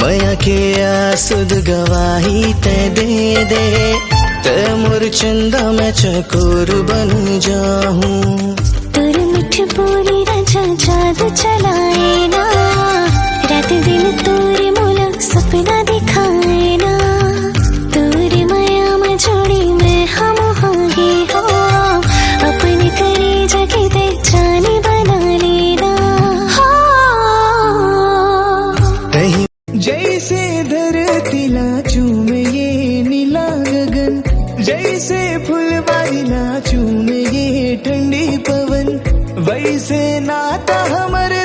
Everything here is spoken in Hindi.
मया के आसुद गवाही ते दे ते मोर चंदा मैं चकोर बन जाऊं। तोर मिठ बोली राजा जादू चलाए ना, रात दिन तोरे मोला सपना दिखाए ना। तोरे माया में जोड़ी मैं हम होंगे हो, अपने करे जगे दे जाने बना लेना हो। जैसे धरती लाचू में ये नीला गगन, जैसे फुलवारी लाचू में ये ठंडी पवन, वैसे नाता हमारे